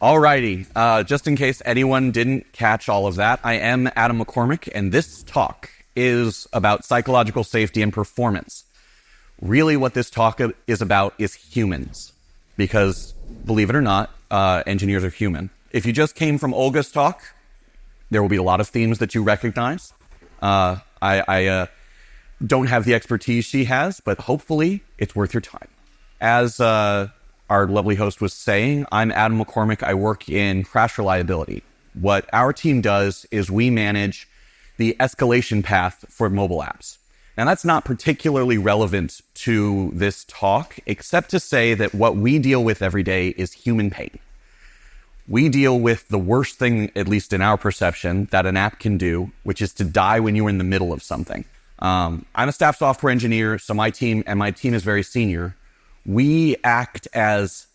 Alrighty, just in case anyone didn't catch all of that, I am Adam McCormick, and this talk is about psychological safety and performance. Really what this talk is about is humans, because believe it or not, engineers are human. If you just came from Olga's talk, there will be a lot of themes that you recognize. I don't have the expertise she has, but hopefully it's worth your time. As our lovely host was saying, I'm Adam McCormick. I work in crash reliability. What our team does is we manage the escalation path for mobile apps. Now, that's not particularly relevant to this talk, except to say that what we deal with every day is human pain. We deal with the worst thing, at least in our perception, that an app can do, which is to die when you're in the middle of something. I'm a staff software engineer, so my team is very senior. We act as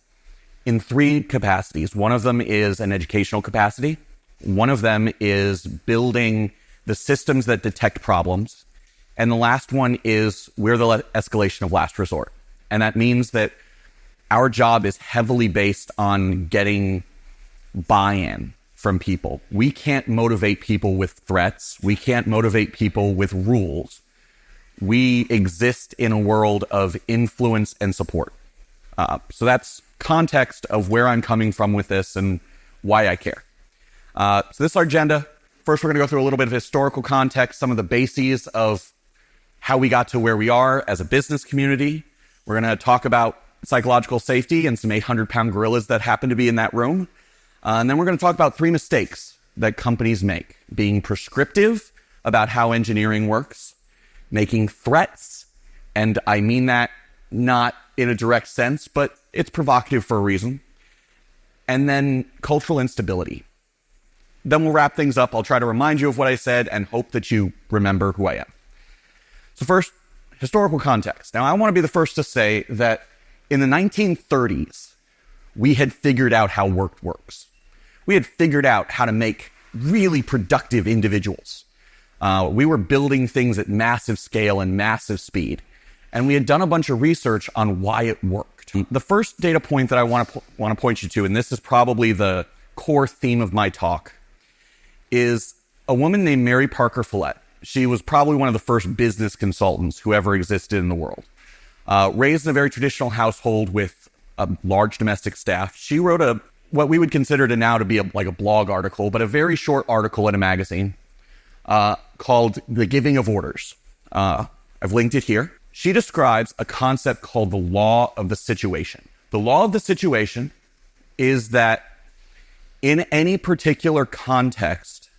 in three capacities. One of them is an educational capacity. One of them is building the systems that detect problems. And the last one is we're the escalation of last resort. And that means that our job is heavily based on getting buy-in from people. We can't motivate people with threats. We can't motivate people with rules. We exist in a world of influence and support. So that's context of where I'm coming from with this and why I care. So this is our agenda. First, we're going to go through a little bit of historical context, some of the bases of how we got to where we are as a business community. We're going to talk about psychological safety and some 800-pound gorillas that happen to be in that room. And then we're going to talk about three mistakes that companies make: being prescriptive about how engineering works, making threats, and I mean that not in a direct sense, but it's provocative for a reason, and then cultural instability. Then we'll wrap things up. I'll try to remind you of what I said and hope that you remember who I am. So first, historical context. Now, I want to be the first to say that in the 1930s, we had figured out how work works. We had figured out how to make really productive individuals. We were building things at massive scale and massive speed. And we had done a bunch of research on why it worked. The first data point that I want to point you to, and this is probably the core theme of my talk, is a woman named Mary Parker Follett. She was probably one of the first business consultants who ever existed in the world. Raised in a very traditional household with a large domestic staff, she wrote what we would consider now to be like a blog article, but a very short article in a magazine called The Giving of Orders. I've linked it here. She describes a concept called the law of the situation. The law of the situation is that in any particular context,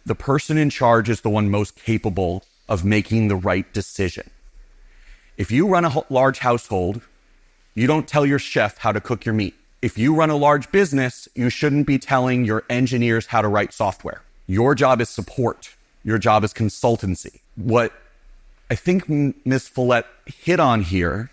the person in charge is the one most capable of making the right decision. If you run a large household, you don't tell your chef how to cook your meat. If you run a large business, you shouldn't be telling your engineers how to write software. Your job is support. Your job is consultancy. What I think Ms. Follett hit on here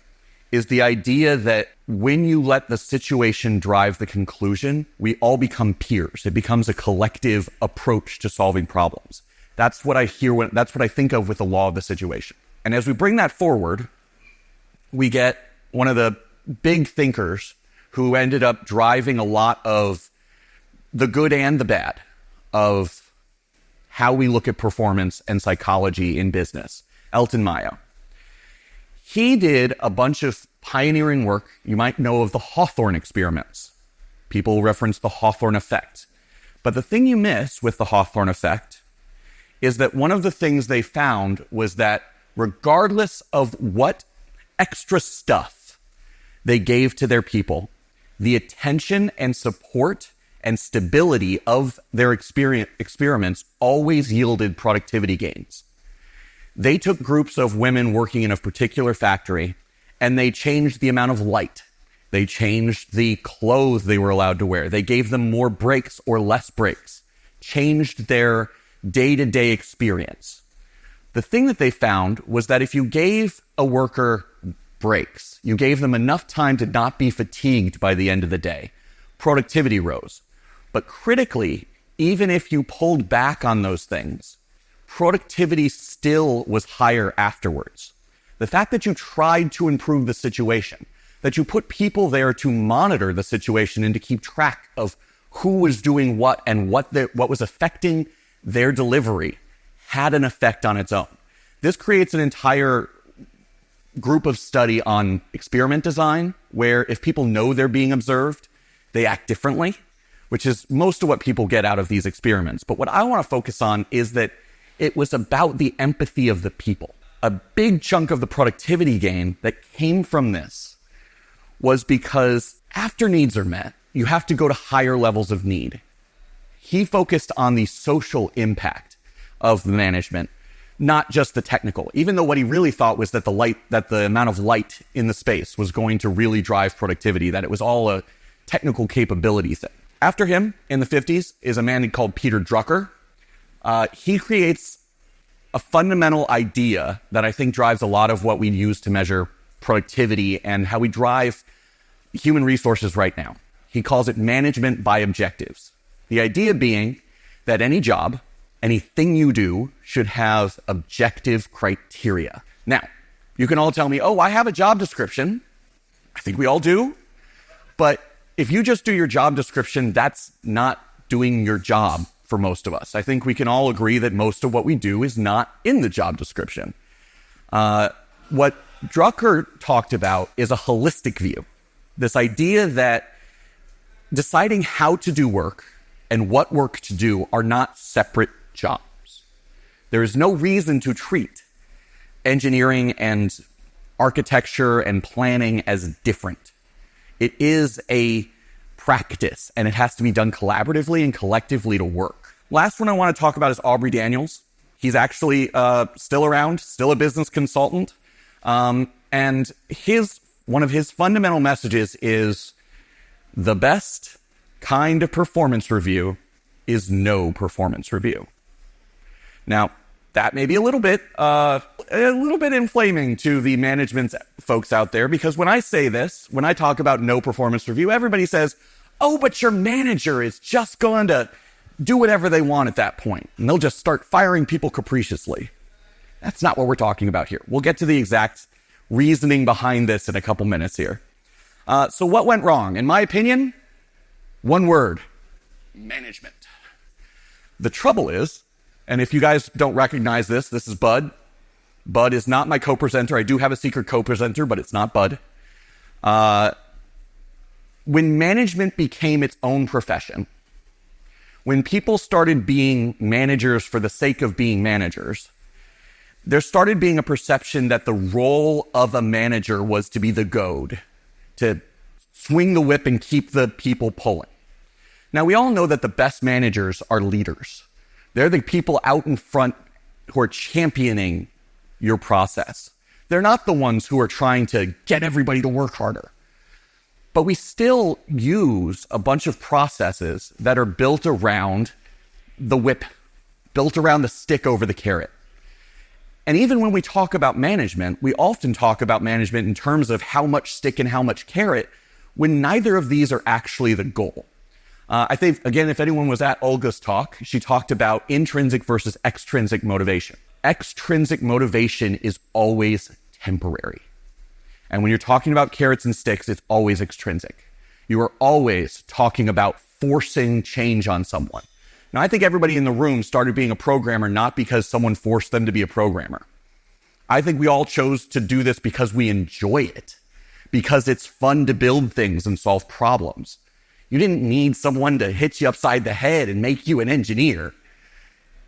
is the idea that when you let the situation drive the conclusion, we all become peers. It becomes a collective approach to solving problems. That's what I hear that's what I think of with the law of the situation. And as we bring that forward, we get one of the big thinkers who ended up driving a lot of the good and the bad of how we look at performance and psychology in business, Elton Mayo. He did a bunch of pioneering work. You might know of the Hawthorne experiments. People reference the Hawthorne effect. But the thing you miss with the Hawthorne effect is that one of the things they found was that regardless of what extra stuff they gave to their people, the attention and support and stability of their experiments always yielded productivity gains. They took groups of women working in a particular factory and they changed the amount of light. They changed the clothes they were allowed to wear. They gave them more breaks or less breaks, changed their day-to-day experience. The thing that they found was that if you gave a worker breaks, you gave them enough time to not be fatigued by the end of the day, productivity rose. But critically, even if you pulled back on those things, productivity still was higher afterwards. The fact that you tried to improve the situation, that you put people there to monitor the situation and to keep track of who was doing what and what was affecting their delivery had an effect on its own. This creates an entire group of study on experiment design, where if people know they're being observed, they act differently, which is most of what people get out of these experiments. But what I want to focus on is that it was about the empathy of the people. A big chunk of the productivity gain that came from this was because after needs are met, you have to go to higher levels of need. He focused on the social impact of the management, not just the technical, even though what he really thought was that the amount of light in the space was going to really drive productivity, that it was all a technical capability thing. After him, in the 50s, is a man called Peter Drucker. He creates a fundamental idea that I think drives a lot of what we use to measure productivity and how we drive human resources right now. He calls it management by objectives. The idea being that any job, anything you do, should have objective criteria. Now, you can all tell me, oh, I have a job description. I think we all do. But if you just do your job description, that's not doing your job for most of us. I think we can all agree that most of what we do is not in the job description. What Drucker talked about is a holistic view. This idea that deciding how to do work and what work to do are not separate jobs. There is no reason to treat engineering and architecture and planning as different. It is a practice, and it has to be done collaboratively and collectively to work. Last one I want to talk about is Aubrey Daniels. He's actually still around, still a business consultant. And one of his fundamental messages is the best kind of performance review is no performance review. Now, that may be a little bit inflaming to the management folks out there, because when I say this, when I talk about no performance review, everybody says, oh, but your manager is just going to do whatever they want at that point, and they'll just start firing people capriciously. That's not what we're talking about here. We'll get to the exact reasoning behind this in a couple minutes here. So what went wrong? In my opinion, one word: management. The trouble is, and if you guys don't recognize this, this is Bud. Bud is not my co-presenter. I do have a secret co-presenter, but it's not Bud. When management became its own profession, when people started being managers for the sake of being managers, there started being a perception that the role of a manager was to be the goad, to swing the whip and keep the people pulling. Now, we all know that the best managers are leaders. They're the people out in front who are championing your process. They're not the ones who are trying to get everybody to work harder. But we still use a bunch of processes that are built around the whip, built around the stick over the carrot. And even when we talk about management, we often talk about management in terms of how much stick and how much carrot, when neither of these are actually the goal. I think, again, if anyone was at Olga's talk, she talked about intrinsic versus extrinsic motivation. Extrinsic motivation is always temporary. And when you're talking about carrots and sticks, it's always extrinsic. You are always talking about forcing change on someone. Now, I think everybody in the room started being a programmer not because someone forced them to be a programmer. I think we all chose to do this because we enjoy it, because it's fun to build things and solve problems. You didn't need someone to hit you upside the head and make you an engineer.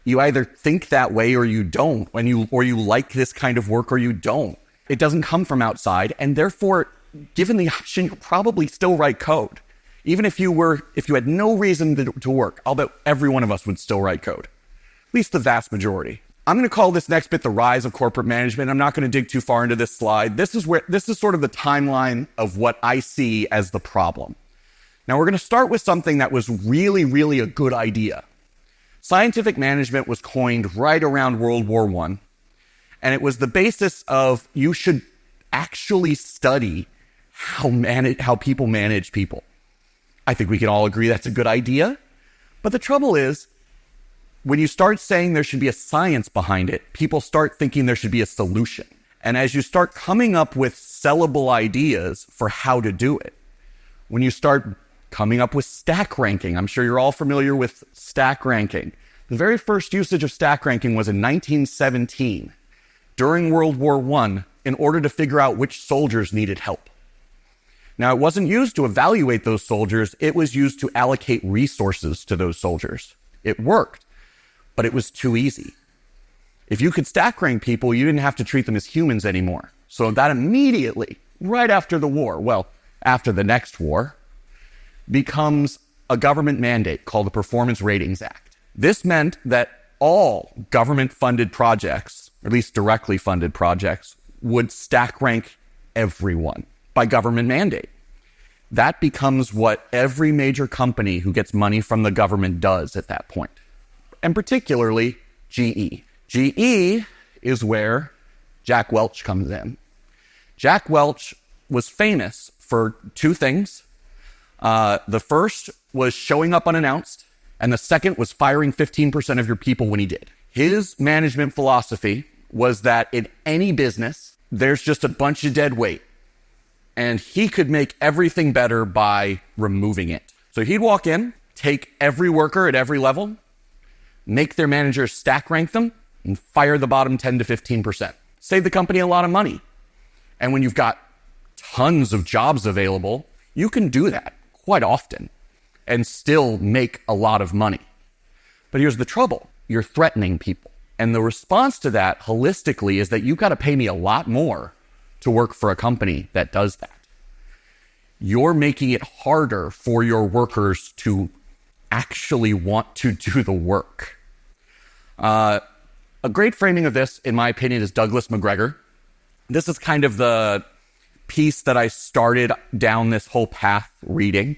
You either think that way or you don't, or you like this kind of work or you don't. It doesn't come from outside, and therefore, given the option, you'll probably still write code. Even if you had no reason to work, I'll bet every one of us would still write code. At least the vast majority. I'm going to call this next bit the rise of corporate management. I'm not going to dig too far into this slide. This is sort of the timeline of what I see as the problem. Now, we're going to start with something that was really, really a good idea. Scientific management was coined right around World War I, and it was the basis of you should actually study how people manage people. I think we can all agree that's a good idea. But the trouble is, when you start saying there should be a science behind it, people start thinking there should be a solution. And as you start coming up with sellable ideas for how to do it, when you start coming up with stack ranking, I'm sure you're all familiar with stack ranking. The very first usage of stack ranking was in 1917 during World War I in order to figure out which soldiers needed help. Now, it wasn't used to evaluate those soldiers. It was used to allocate resources to those soldiers. It worked, but it was too easy. If you could stack rank people, you didn't have to treat them as humans anymore. So that immediately, right after the war, well, after the next war, becomes a government mandate called the Performance Ratings Act. This meant that all government-funded projects, or at least directly funded projects, would stack rank everyone by government mandate. That becomes what every major company who gets money from the government does at that point, and particularly GE. GE is where Jack Welch comes in. Jack Welch was famous for two things. The first was showing up unannounced, and the second was firing 15% of your people when he did. His management philosophy was that in any business, there's just a bunch of dead weight, and he could make everything better by removing it. So he'd walk in, take every worker at every level, make their managers stack rank them, and fire the bottom 10 to 15%. Save the company a lot of money. And when you've got tons of jobs available, you can do that quite often and still make a lot of money. But here's the trouble. You're threatening people. And the response to that holistically is that you've got to pay me a lot more to work for a company that does that. You're making it harder for your workers to actually want to do the work. A great framing of this, in my opinion, is Douglas McGregor. This is kind of the piece that I started down this whole path reading.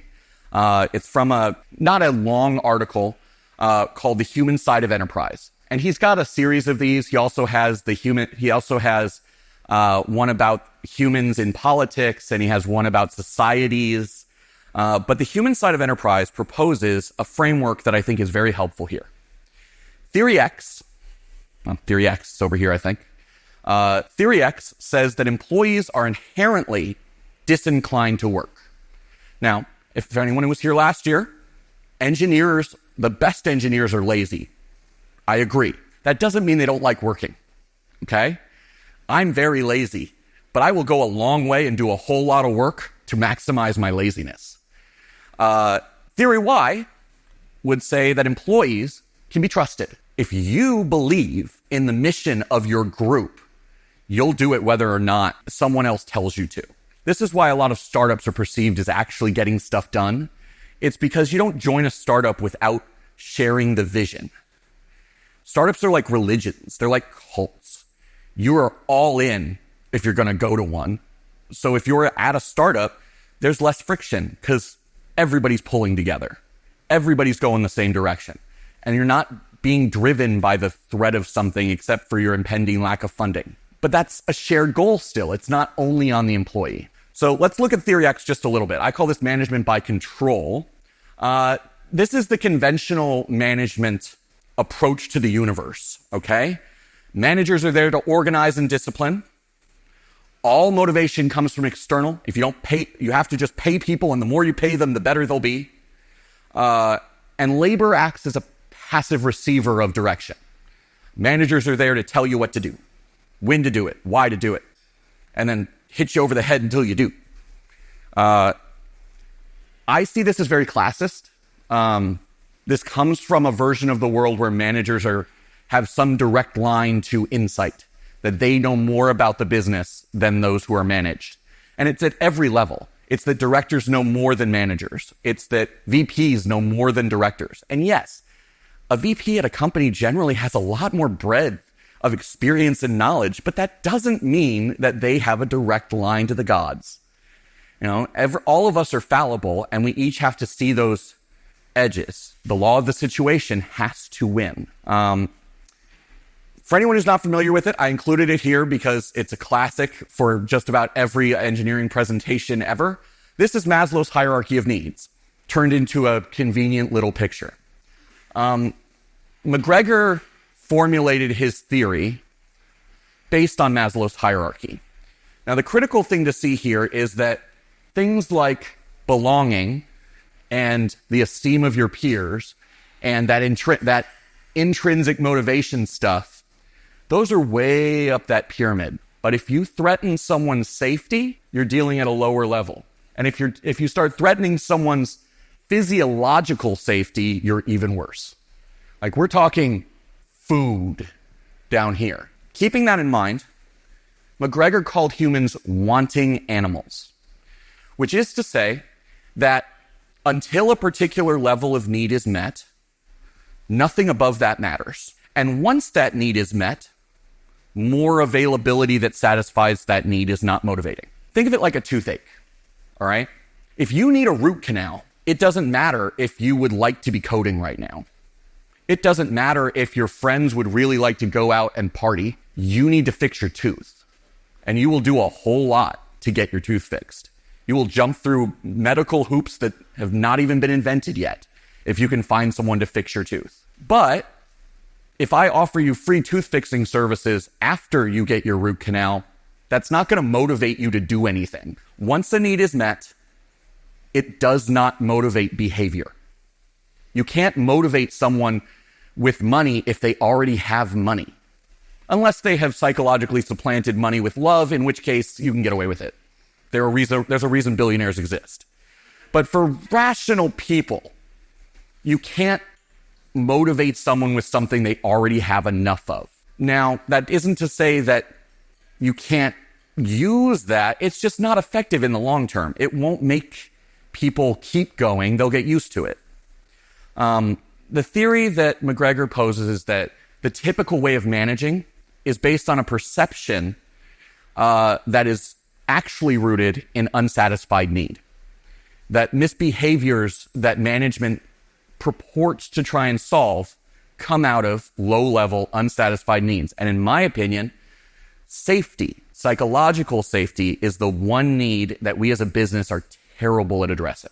It's from not a long article called The Human Side of Enterprise. And he's got a series of these. He also has one about humans in politics, and he has one about societies. But The Human Side of Enterprise proposes a framework that I think is very helpful here. Theory X is over here, I think. Theory X says that employees are inherently disinclined to work. Now, if anyone was here last year, the best engineers are lazy. I agree. That doesn't mean they don't like working, okay? I'm very lazy, but I will go a long way and do a whole lot of work to maximize my laziness. Theory Y would say that employees can be trusted. If you believe in the mission of your group, you'll do it whether or not someone else tells you to. This is why a lot of startups are perceived as actually getting stuff done. It's because you don't join a startup without sharing the vision. Startups are like religions. They're like cults. You are all in if you're going to go to one. So if you're at a startup, there's less friction because everybody's pulling together. Everybody's going the same direction. And you're not being driven by the threat of something except for your impending lack of funding. But that's a shared goal still. It's not only on the employee. So let's look at Theory X just a little bit. I call this management by control. This is the conventional management approach to the universe, okay? Managers are there to organize and discipline. All motivation comes from external. If you don't pay, you have to just pay people, and the more you pay them, the better they'll be. And labor acts as a passive receiver of direction. Managers are there to tell you what to do, when to do it, why to do it, and then hit you over the head until you do. I see this as very classist. This comes from a version of the world where managers have some direct line to insight, that they know more about the business than those who are managed. And it's at every level. It's that directors know more than managers. It's that VPs know more than directors. And yes, a VP at a company generally has a lot more breadth of experience and knowledge, but that doesn't mean that they have a direct line to the gods. You know, all of us are fallible, and we each have to see those edges. The law of the situation has to win. For anyone who's not familiar with it, I included it here because it's a classic for just about every engineering presentation ever. This is Maslow's hierarchy of needs, turned into a convenient little picture. McGregor formulated his theory based on Maslow's hierarchy. Now, the critical thing to see here is that things like belonging and the esteem of your peers and that intrinsic motivation stuff, those are way up that pyramid. But if you threaten someone's safety, you're dealing at a lower level. And if you start threatening someone's physiological safety, you're even worse. Like, we're talking food down here. Keeping that in mind, McGregor called humans wanting animals, which is to say that until a particular level of need is met, nothing above that matters. And once that need is met, more availability that satisfies that need is not motivating. Think of it like a toothache, all right? If you need a root canal, it doesn't matter if you would like to be coding right now. It doesn't matter if your friends would really like to go out and party. You need to fix your tooth. And you will do a whole lot to get your tooth fixed. You will jump through medical hoops that have not even been invented yet if you can find someone to fix your tooth. But if I offer you free tooth fixing services after you get your root canal, that's not going to motivate you to do anything. Once the need is met, it does not motivate behavior. You can't motivate someone with money if they already have money. Unless they have psychologically supplanted money with love, in which case you can get away with it. There's a reason billionaires exist. But for rational people, you can't motivate someone with something they already have enough of. Now, that isn't to say that you can't use that. It's just not effective in the long term. It won't make people keep going. They'll get used to it. The theory that McGregor poses is that the typical way of managing is based on a perception that is actually rooted in unsatisfied need. That misbehaviors that management purports to try and solve come out of low-level, unsatisfied needs. And in my opinion, safety, psychological safety, is the one need that we as a business are terrible at addressing.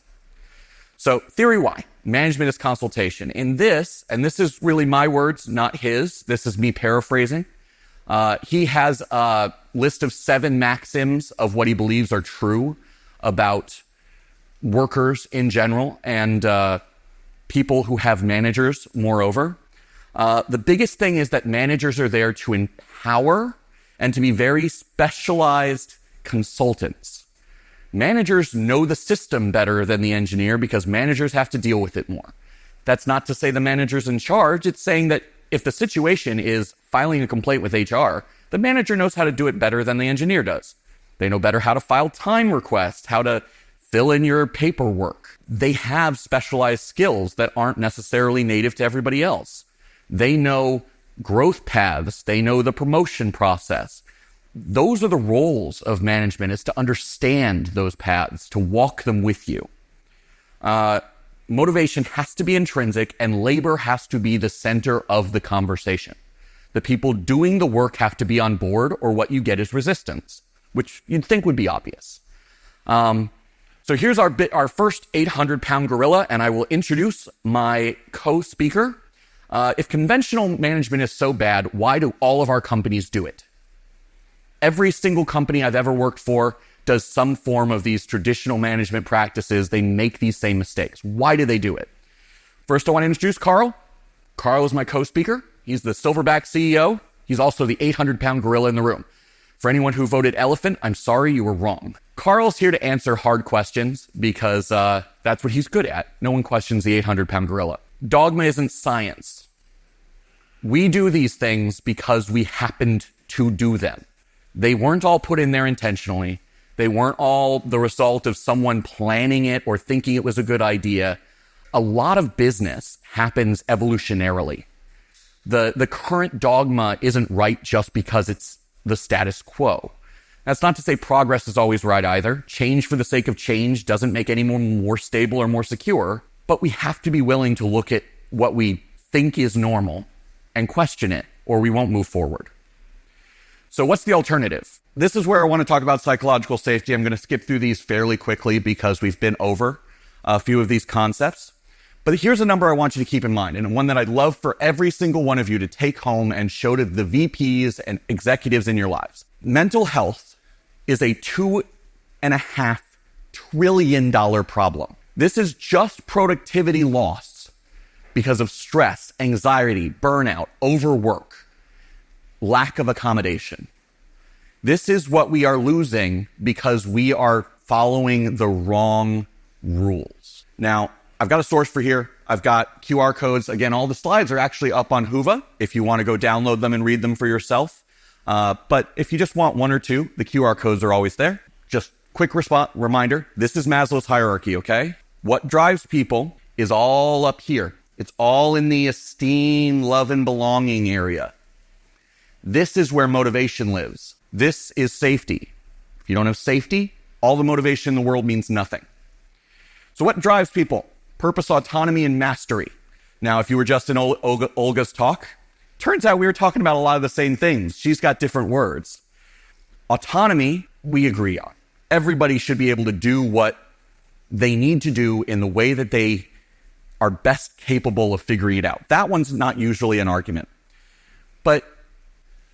So, theory Y, management is consultation. In this, and this is really my words, not his, this is me paraphrasing, he has a list of 7 maxims of what he believes are true about workers in general and people who have managers, moreover. The biggest thing is that managers are there to empower and to be very specialized consultants. Managers know the system better than the engineer because managers have to deal with it more. That's not to say the manager's in charge. It's saying that if the situation is filing a complaint with HR, the manager knows how to do it better than the engineer does. They know better how to file time requests, how to fill in your paperwork. They have specialized skills that aren't necessarily native to everybody else. They know growth paths. They know the promotion process. Those are the roles of management, is to understand those paths, to walk them with you. Motivation has to be intrinsic, and labor has to be the center of the conversation. The people doing the work have to be on board, or what you get is resistance, which you'd think would be obvious. So here's our first 800-pound gorilla, and I will introduce my co-speaker. If conventional management is so bad, why do all of our companies do it? Every single company I've ever worked for does some form of these traditional management practices. They make these same mistakes. Why do they do it? First, I want to introduce Carl. Carl is my co-speaker. He's the Silverback CEO. He's also the 800-pound gorilla in the room. For anyone who voted elephant, I'm sorry, you were wrong. Carl's here to answer hard questions because that's what he's good at. No one questions the 800-pound gorilla. Dogma isn't science. We do these things because we happened to do them. They weren't all put in there intentionally. They weren't all the result of someone planning it or thinking it was a good idea. A lot of business happens evolutionarily. The current dogma isn't right just because it's the status quo. That's not to say progress is always right either. Change for the sake of change doesn't make anyone more stable or more secure, but we have to be willing to look at what we think is normal and question it, or we won't move forward. So what's the alternative? This is where I want to talk about psychological safety. I'm going to skip through these fairly quickly because we've been over a few of these concepts. But here's a number I want you to keep in mind, and one that I'd love for every single one of you to take home and show to the VPs and executives in your lives. Mental health is a $2.5 trillion problem. This is just productivity loss because of stress, anxiety, burnout, overwork, lack of accommodation. This is what we are losing because we are following the wrong rules. Now, I've got a source for here. I've got QR codes. Again, all the slides are actually up on Whova if you want to go download them and read them for yourself. But if you just want one or two, the QR codes are always there. Just quick reminder, this is Maslow's hierarchy, okay? What drives people is all up here. It's all in the esteem, love, and belonging area. This is where motivation lives. This is safety. If you don't have safety, all the motivation in the world means nothing. So what drives people? Purpose, autonomy, and mastery. Now, if you were just in Olga's talk, turns out we were talking about a lot of the same things. She's got different words. Autonomy, we agree on. Everybody should be able to do what they need to do in the way that they are best capable of figuring it out. That one's not usually an argument. But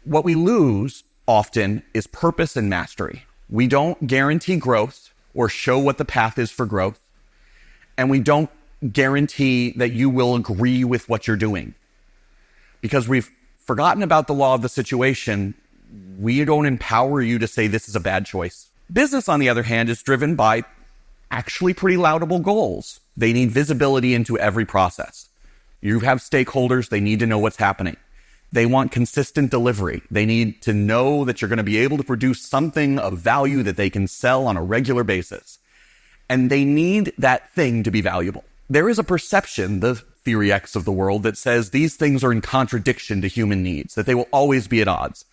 what we lose often is purpose and mastery. We don't guarantee growth or show what the path is for growth. And we don't guarantee that you will agree with what you're doing. Because we've forgotten about the law of the situation, we don't empower you to say this is a bad choice. Business, on the other hand, is driven by actually pretty laudable goals. They need visibility into every process. You have stakeholders, they need to know what's happening. They want consistent delivery. They need to know that you're going to be able to produce something of value that they can sell on a regular basis. And they need that thing to be valuable. There is a perception, the Theory X of the world, that says these things are in contradiction to human needs, that they will always be at odds.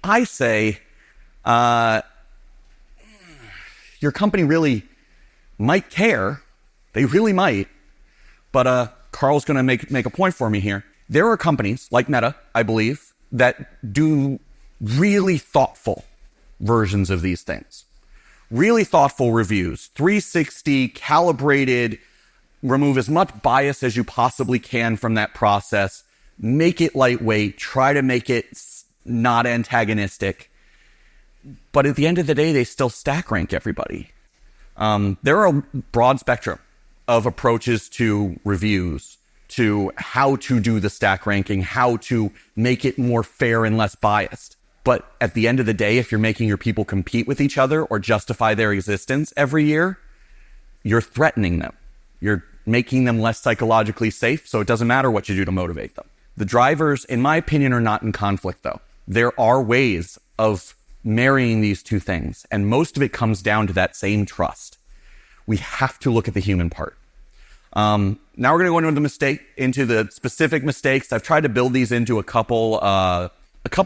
I say, your company really might care. They really might. But Carl's going to make a point for me here. There are companies like Meta, I believe, that do really thoughtful versions of these things. Really thoughtful reviews, 360, calibrated, remove as much bias as you possibly can from that process, make it lightweight, try to make it not antagonistic. But at the end of the day, they still stack rank everybody. There are a broad spectrum of approaches to reviews, to how to do the stack ranking, how to make it more fair and less biased. But at the end of the day, if you're making your people compete with each other or justify their existence every year, you're threatening them. You're making them less psychologically safe, so it doesn't matter what you do to motivate them. The drivers, in my opinion, are not in conflict, though. There are ways of marrying these two things, and most of it comes down to that same trust. We have to look at the human part. Now we're going to go into the specific mistakes. I've tried to build these into a couple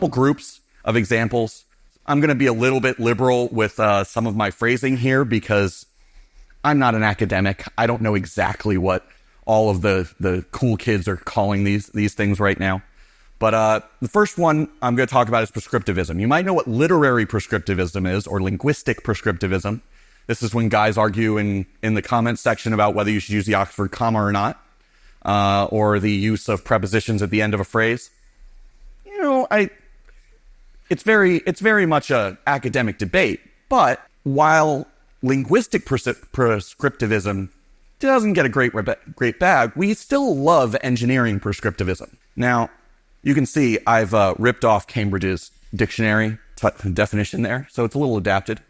groups of examples. I'm going to be a little bit liberal with some of my phrasing here because I'm not an academic. I don't know exactly what all of the cool kids are calling these things right now. But the first one I'm going to talk about is prescriptivism. You might know what literary prescriptivism is, or linguistic prescriptivism. This is when guys argue in the comments section about whether you should use the Oxford comma or not, or the use of prepositions at the end of a phrase. You know, it's very much a academic debate. But while linguistic prescriptivism doesn't get a great bag, we still love engineering prescriptivism. Now, you can see I've ripped off Cambridge's dictionary definition there, so it's a little adapted.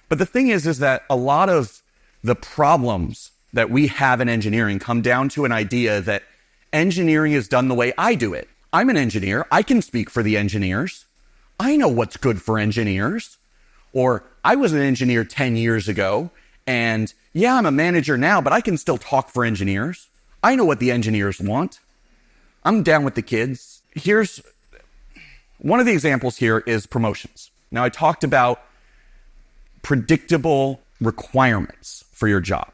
But the thing is that a lot of the problems that we have in engineering come down to an idea that engineering is done the way I do it. I'm an engineer. I can speak for the engineers. I know what's good for engineers. Or I was an engineer 10 years ago, and yeah, I'm a manager now, but I can still talk for engineers. I know what the engineers want. I'm down with the kids. Here's one of the examples here is promotions. Now, I talked about predictable requirements for your job.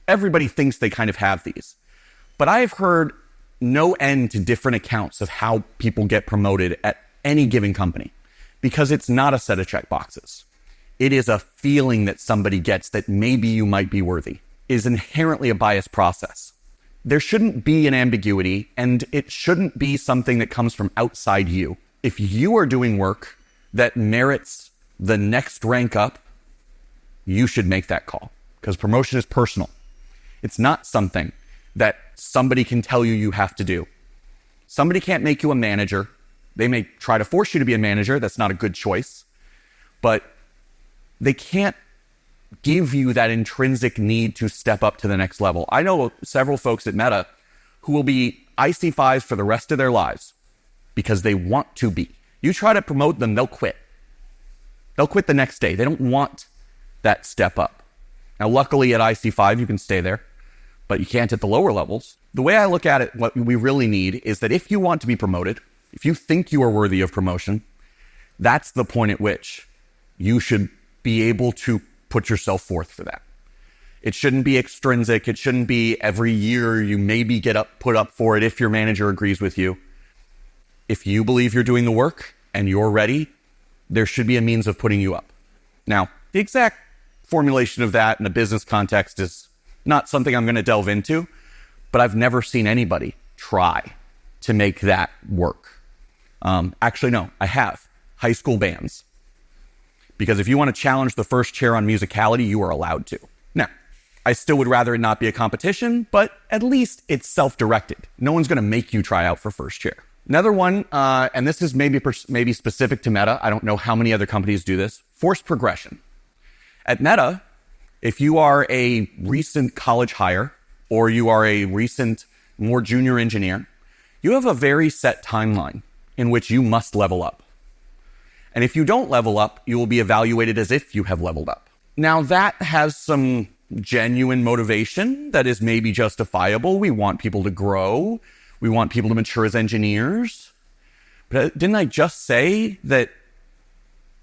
Everybody thinks they kind of have these, but I've heard no end to different accounts of how people get promoted at any given company, because it's not a set of checkboxes. It is a feeling that somebody gets that maybe you might be worthy. It is inherently a biased process. there shouldn't be an ambiguity, and it shouldn't be something that comes from outside you. If you are doing work that merits the next rank up, you should make that call, because promotion is personal. It's not something that somebody can tell you you have to do. Somebody can't make you a manager. They may try to force you to be a manager. That's not a good choice. But they can't give you that intrinsic need to step up to the next level. I know several folks at Meta who will be IC5s for the rest of their lives because they want to be. You try to promote them, they'll quit. They'll quit the next day. They don't want that step up. Now, luckily at IC5, you can stay there, but you can't at the lower levels. The way I look at it, what we really need is that if you want to be promoted, if you think you are worthy of promotion, that's the point at which you should be able to put yourself forth for that. It shouldn't be extrinsic. It shouldn't be every year you maybe put up for it if your manager agrees with you. If you believe you're doing the work and you're ready, there should be a means of putting you up. Now, the exact formulation of that in a business context is not something I'm going to delve into, but I've never seen anybody try to make that work. Actually, no, I have. High school bands. Because if you want to challenge the first chair on musicality, you are allowed to. Now, I still would rather it not be a competition, but at least it's self-directed. No one's going to make you try out for first chair. Another one, and this is maybe specific to Meta. I don't know how many other companies do this. Forced progression. At Meta, if you are a recent college hire or you are a recent, more junior engineer, you have a very set timeline in which you must level up. And if you don't level up, you will be evaluated as if you have leveled up. Now, that has some genuine motivation that is maybe justifiable. We want people to grow. We want people to mature as engineers. But didn't I just say that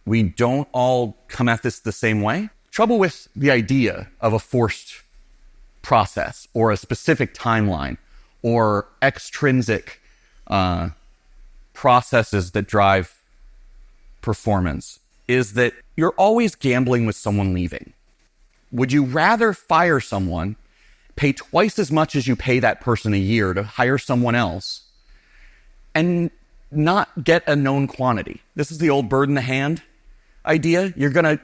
we don't all come at this the same way? Trouble with the idea of a forced process or a specific timeline or extrinsic processes that drive performance is that you're always gambling with someone leaving. Would you rather fire someone, pay twice as much as you pay that person a year to hire someone else, and not get a known quantity? This is the old bird in the hand idea. You're going to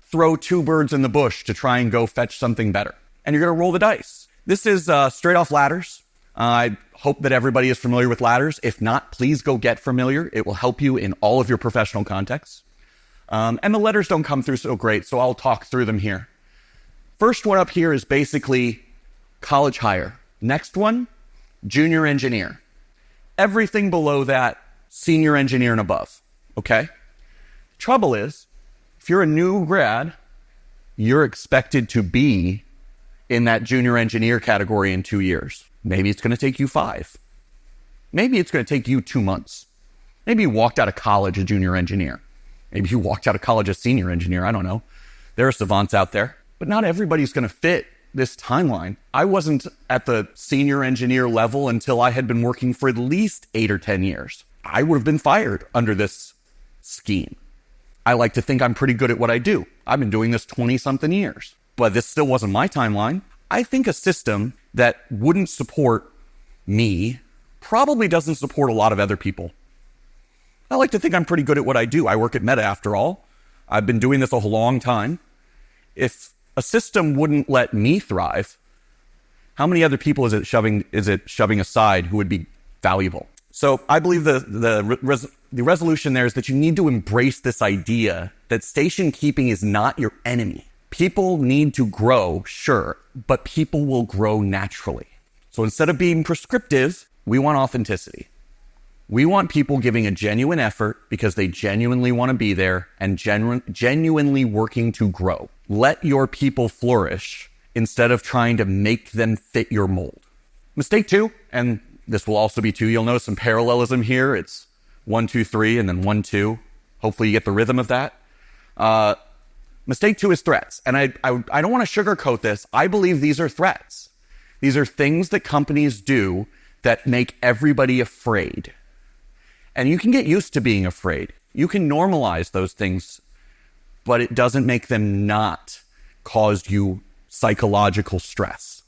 throw two birds in the bush to try and go fetch something better. And you're going to roll the dice. This is straight off ladders. I hope that everybody is familiar with ladders. If not, please go get familiar. It will help you in all of your professional contexts. And the letters don't come through so great, so I'll talk through them here. First one up here is basically college hire. Next one, junior engineer. Everything below that, senior engineer and above. Okay? Trouble is, if you're a new grad, you're expected to be in that junior engineer category in 2 years. Maybe it's going to take you 5. Maybe it's going to take you 2 months. Maybe you walked out of college a junior engineer. Maybe you walked out of college a senior engineer. I don't know. There are savants out there. But not everybody's going to fit this timeline. I wasn't at the senior engineer level until I had been working for at least 8 or 10 years. I would have been fired under this scheme. I like to think I'm pretty good at what I do. I've been doing this 20-something years. But this still wasn't my timeline. I think a system that wouldn't support me probably doesn't support a lot of other people. I like to think I'm pretty good at what I do. I work at Meta, after all. I've been doing this a long time. If a system wouldn't let me thrive, how many other people is it shoving aside who would be valuable? So I believe the resolution there is that you need to embrace this idea that station keeping is not your enemy. People need to grow, sure, but people will grow naturally. So instead of being prescriptive, we want authenticity. We want people giving a genuine effort because they genuinely want to be there and genuinely working to grow. Let your people flourish instead of trying to make them fit your mold. Mistake 2, and this will also be 2. You'll notice some parallelism here. It's 1, 2, 3, and then 1, 2. Hopefully you get the rhythm of that. Mistake 2 is threats. And I don't want to sugarcoat this. I believe these are threats. These are things that companies do that make everybody afraid. And you can get used to being afraid. You can normalize those things, but it doesn't make them not cause you psychological stress.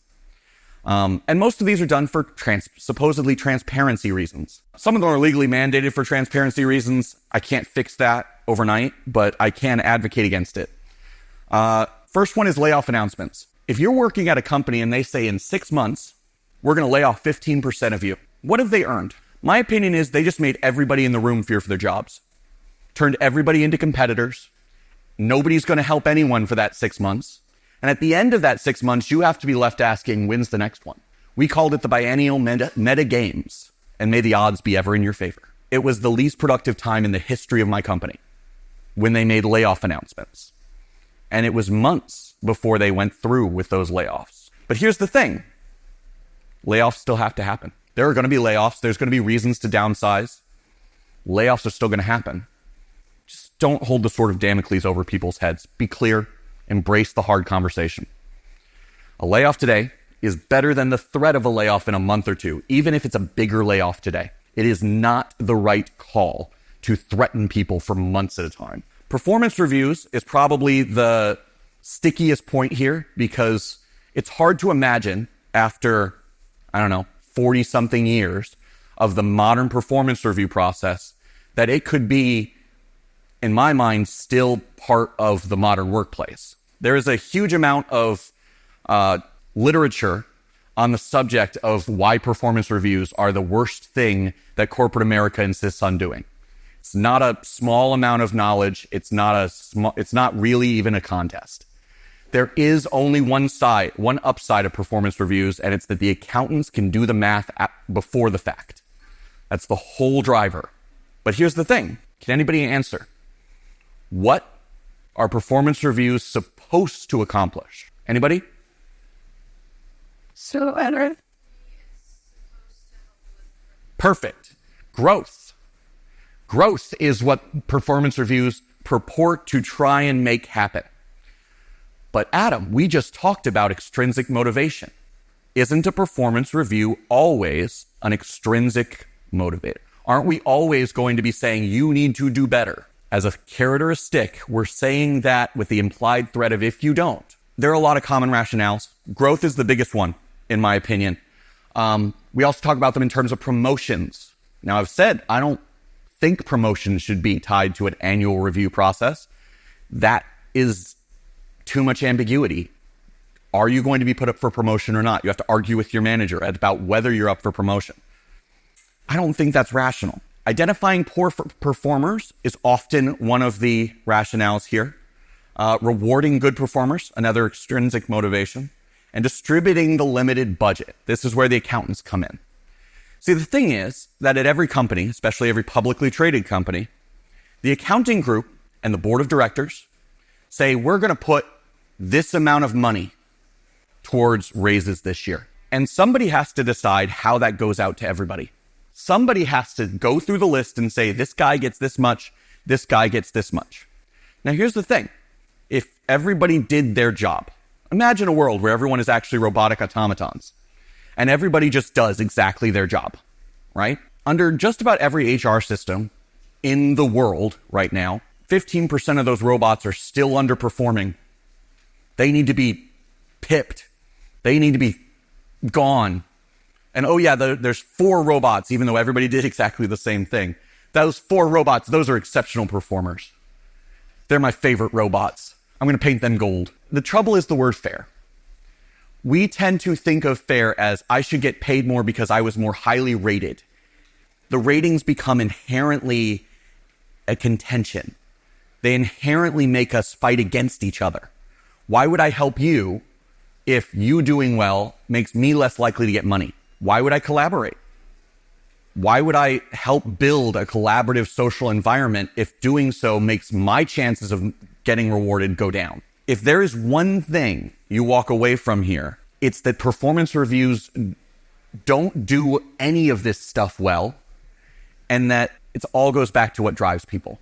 And most of these are done for supposedly transparency reasons. Some of them are legally mandated for transparency reasons. I can't fix that overnight, but I can advocate against it. First one is layoff announcements. If you're working at a company and they say in 6 months, we're going to lay off 15% of you, what have they earned? My opinion is they just made everybody in the room fear for their jobs, turned everybody into competitors. Nobody's going to help anyone for that 6 months. And at the end of that 6 months, you have to be left asking, when's the next one? We called it the biennial meta games, and may the odds be ever in your favor. It was the least productive time in the history of my company when they made layoff announcements. And it was months before they went through with those layoffs. But here's the thing. Layoffs still have to happen. There are going to be layoffs. There's going to be reasons to downsize. Layoffs are still going to happen. Just don't hold the sword of Damocles over people's heads. Be clear. Embrace the hard conversation. A layoff today is better than the threat of a layoff in a month or two, even if it's a bigger layoff today. It is not the right call to threaten people for months at a time. Performance reviews is probably the stickiest point here because it's hard to imagine after, 40-something years of the modern performance review process that it could be, in my mind, still part of the modern workplace. There is a huge amount of literature on the subject of why performance reviews are the worst thing that corporate America insists on doing. It's not a small amount of knowledge. It's not really even a contest. There is only one upside of performance reviews, and it's that the accountants can do the math before the fact. That's the whole driver. But here's the thing. Can anybody answer? What are performance reviews supposed to accomplish? Anybody? So, Edward. Perfect. Growth. Growth is what performance reviews purport to try and make happen. But Adam, we just talked about extrinsic motivation. Isn't a performance review always an extrinsic motivator? Aren't we always going to be saying, you need to do better? As a carrot or a stick, we're saying that with the implied threat of if you don't. There are a lot of common rationales. Growth is the biggest one, in my opinion. We also talk about them in terms of promotions. Now, I've said I don't think promotions should be tied to an annual review process. That is too much ambiguity. Are you going to be put up for promotion or not? You have to argue with your manager about whether you're up for promotion. I don't think that's rational. Identifying poor performers is often one of the rationales here. Rewarding good performers, another extrinsic motivation. And distributing the limited budget. This is where the accountants come in. See, the thing is that at every company, especially every publicly traded company, the accounting group and the board of directors say, we're going to put this amount of money towards raises this year. And somebody has to decide how that goes out to everybody. Somebody has to go through the list and say, this guy gets this much, this guy gets this much. Now, here's the thing. If everybody did their job, imagine a world where everyone is actually robotic automatons and everybody just does exactly their job, right? Under just about every HR system in the world right now, 15% of those robots are still underperforming. They need to be pipped. They need to be gone. And oh yeah, there's 4 robots, even though everybody did exactly the same thing. Those 4 robots, those are exceptional performers. They're my favorite robots. I'm going to paint them gold. The trouble is the word fair. We tend to think of fair as I should get paid more because I was more highly rated. The ratings become inherently a contention. They inherently make us fight against each other. Why would I help you if you doing well makes me less likely to get money? Why would I collaborate? Why would I help build a collaborative social environment if doing so makes my chances of getting rewarded go down? If there is one thing you walk away from here, it's that performance reviews don't do any of this stuff well, and that it all goes back to what drives people.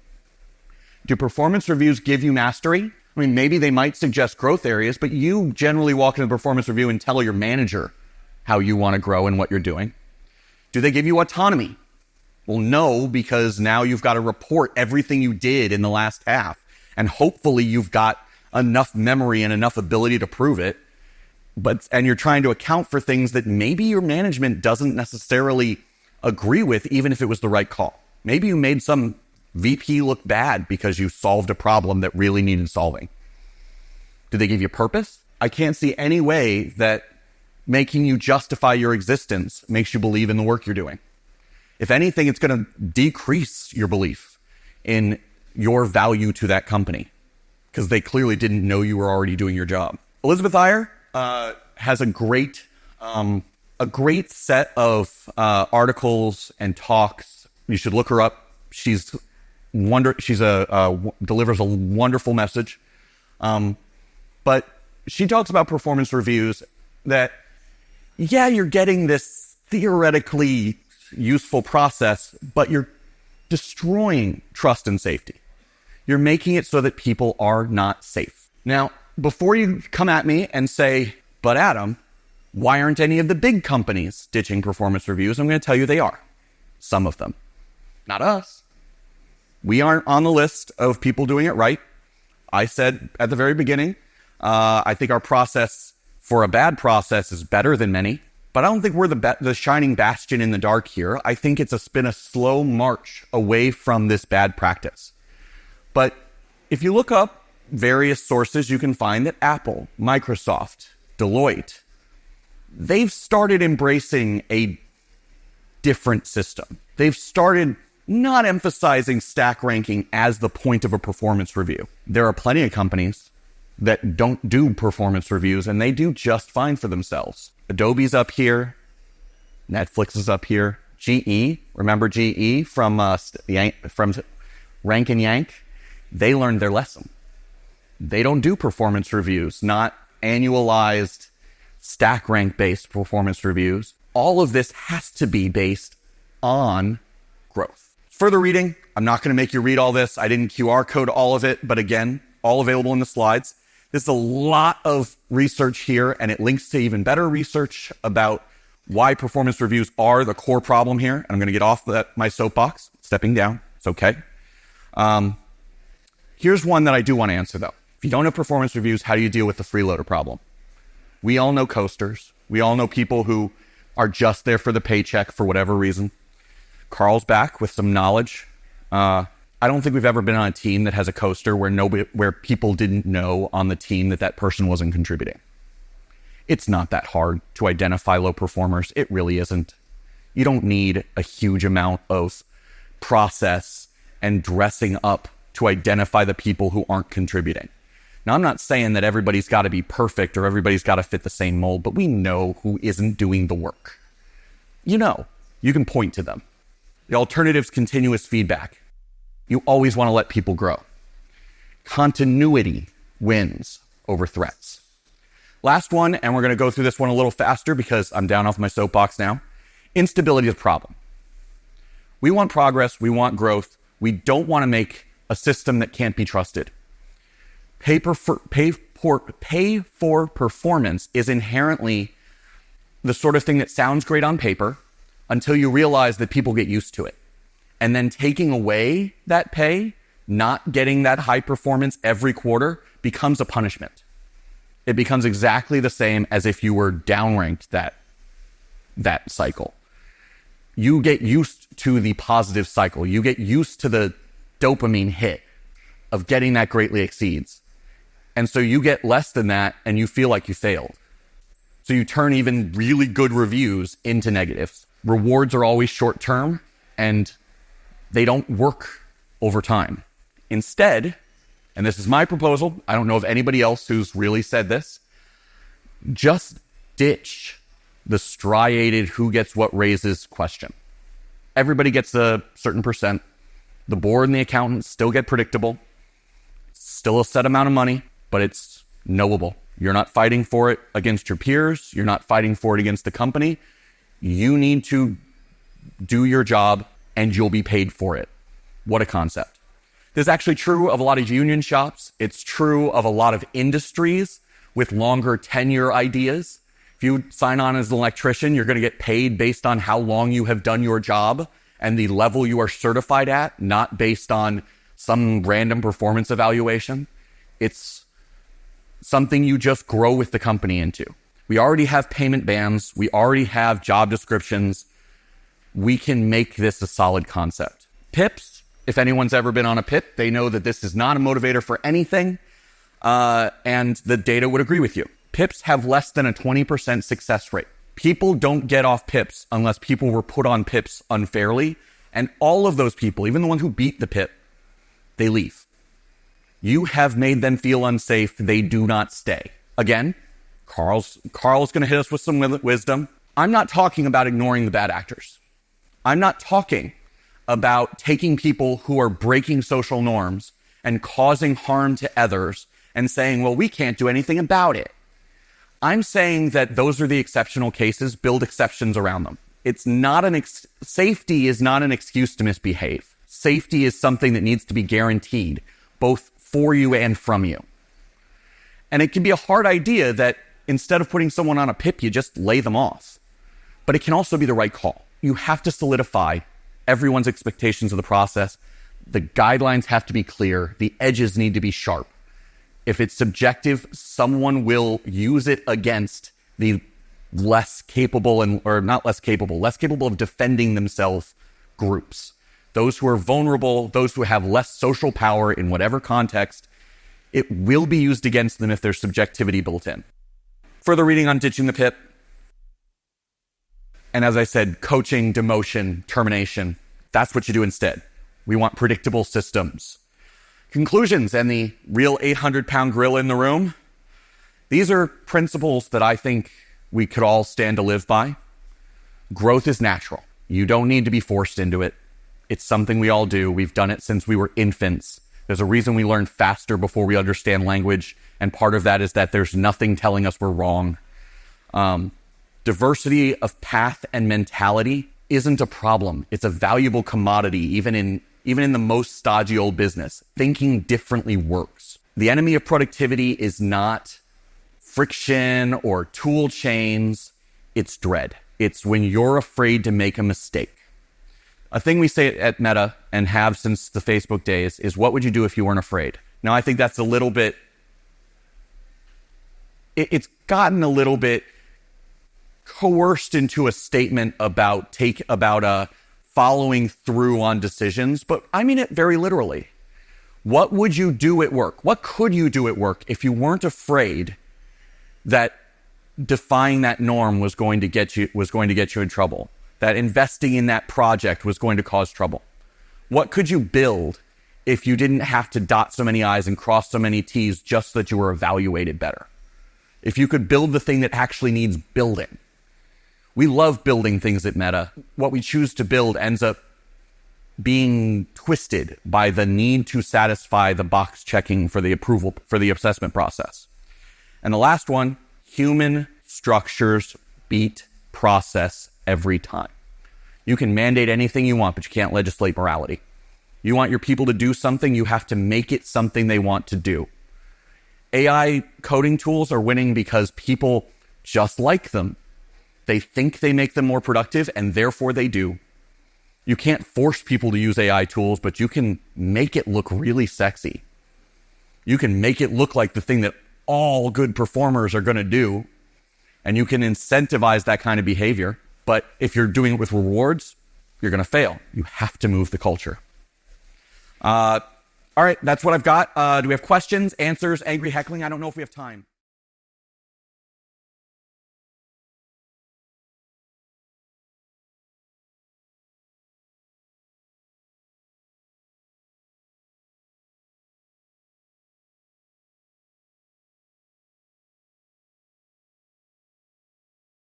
Do performance reviews give you mastery? I mean, maybe they might suggest growth areas, but you generally walk into a performance review and tell your manager how you want to grow and what you're doing. Do they give you autonomy? Well, no, because now you've got to report everything you did in the last half. And hopefully you've got enough memory and enough ability to prove it. and you're trying to account for things that maybe your management doesn't necessarily agree with, even if it was the right call. Maybe you made some VP look bad because you solved a problem that really needed solving. Do they give you purpose? I can't see any way that making you justify your existence makes you believe in the work you're doing. If anything, it's going to decrease your belief in your value to that company because they clearly didn't know you were already doing your job. Elizabeth Iyer has a great set of articles and talks. You should look her up. She's delivers a wonderful message. But she talks about performance reviews that, yeah, you're getting this theoretically useful process, but you're destroying trust and safety. You're making it so that people are not safe. Now, before you come at me and say, but Adam, why aren't any of the big companies ditching performance reviews? I'm going to tell you they are. Some of them. Not us. We aren't on the list of people doing it right. I said at the very beginning, I think our process for a bad process is better than many, but I don't think we're the shining bastion in the dark here. I think it's been a slow march away from this bad practice. But if you look up various sources, you can find that Apple, Microsoft, Deloitte, they've started embracing a different system. They've started not emphasizing stack ranking as the point of a performance review. There are plenty of companies that don't do performance reviews, and they do just fine for themselves. Adobe's up here. Netflix is up here. GE, remember GE from Rank and Yank? They learned their lesson. They don't do performance reviews, not annualized stack rank based performance reviews. All of this has to be based on growth. Further reading, I'm not going to make you read all this. I didn't QR code all of it, but again, all available in the slides. There's a lot of research here, and it links to even better research about why performance reviews are the core problem here. And I'm going to get off my soapbox, stepping down. It's okay. Here's one that I do want to answer, though. If you don't have performance reviews, how do you deal with the freeloader problem? We all know coasters. We all know people who are just there for the paycheck for whatever reason. Carl's back with some knowledge. I don't think we've ever been on a team that has a coaster where people didn't know on the team that person wasn't contributing. It's not that hard to identify low performers. It really isn't. You don't need a huge amount of process and dressing up to identify the people who aren't contributing. Now, I'm not saying that everybody's got to be perfect or everybody's got to fit the same mold, but we know who isn't doing the work. You can point to them. The alternative's continuous feedback. You always want to let people grow. Continuity wins over threats. Last one, and we're going to go through this one a little faster because I'm down off my soapbox now. Instability is a problem. We want progress. We want growth. We don't want to make a system that can't be trusted. Pay for performance is inherently the sort of thing that sounds great on paper until you realize that people get used to it. And then taking away that pay, not getting that high performance every quarter, becomes a punishment. It becomes exactly the same as if you were downranked that cycle. You get used to the positive cycle. You get used to the dopamine hit of getting that greatly exceeds. And so you get less than that and you feel like you failed. So you turn even really good reviews into negatives. Rewards are always short term and they don't work over time. Instead, and this is my proposal, I don't know of anybody else who's really said this, just ditch the striated who gets what raises question. Everybody gets a certain percent. The board and the accountants still get predictable. Still a set amount of money, but it's knowable. You're not fighting for it against your peers. You're not fighting for it against the company. You need to do your job and you'll be paid for it. What a concept. This is actually true of a lot of union shops. It's true of a lot of industries with longer tenure ideas. If you sign on as an electrician, you're going to get paid based on how long you have done your job and the level you are certified at, not based on some random performance evaluation. It's something you just grow with the company into. We already have payment bans. We already have job descriptions. We can make this a solid concept. PIPs, if anyone's ever been on a PIP, they know that this is not a motivator for anything, and the data would agree with you. PIPs have less than a 20% success rate. People don't get off PIPs unless people were put on PIPs unfairly, and all of those people, even the ones who beat the PIP, they leave. You have made them feel unsafe. They do not stay. Again, Carl's going to hit us with some wisdom. I'm not talking about ignoring the bad actors. I'm not talking about taking people who are breaking social norms and causing harm to others and saying, well, we can't do anything about it. I'm saying that those are the exceptional cases. Build exceptions around them. It's not safety is not an excuse to misbehave. Safety is something that needs to be guaranteed, both for you and from you. And it can be a hard idea that instead of putting someone on a PIP, you just lay them off. But it can also be the right call. You have to solidify everyone's expectations of the process. The guidelines have to be clear. The edges need to be sharp. If it's subjective, someone will use it against the less capable less capable of defending themselves groups. Those who are vulnerable, those who have less social power in whatever context, it will be used against them if there's subjectivity built in. Further reading on ditching the PIP. And as I said, coaching, demotion, termination, that's what you do instead. We want predictable systems. Conclusions and the real 800-pound gorilla in the room. These are principles that I think we could all stand to live by. Growth is natural. You don't need to be forced into it. It's something we all do. We've done it since we were infants. There's a reason we learn faster before we understand language. And part of that is that there's nothing telling us we're wrong. Diversity of path and mentality isn't a problem. It's a valuable commodity, even in the most stodgy old business. Thinking differently works. The enemy of productivity is not friction or tool chains. It's dread. It's when you're afraid to make a mistake. A thing we say at Meta and have since the Facebook days is, what would you do if you weren't afraid? Now, I think that's a little bit, it's gotten a little bit coerced into a statement about following through on decisions, but I mean it very literally. What would you do at work? What could you do at work if you weren't afraid that defying that norm was going to get you in trouble? That investing in that project was going to cause trouble? What could you build if you didn't have to dot so many I's and cross so many T's just so that you were evaluated better? If you could build the thing that actually needs building. We love building things at Meta. What we choose to build ends up being twisted by the need to satisfy the box checking for the approval, for the assessment process. And the last one, human structures beat process every time. You can mandate anything you want, but you can't legislate morality. You want your people to do something, you have to make it something they want to do. AI coding tools are winning because people just like them. They think they make them more productive, and therefore they do. You can't force people to use AI tools, but you can make it look really sexy. You can make it look like the thing that all good performers are going to do, and you can incentivize that kind of behavior. But if you're doing it with rewards, you're going to fail. You have to move the culture. All right, that's what I've got. Do we have questions, answers, angry heckling? I don't know if we have time.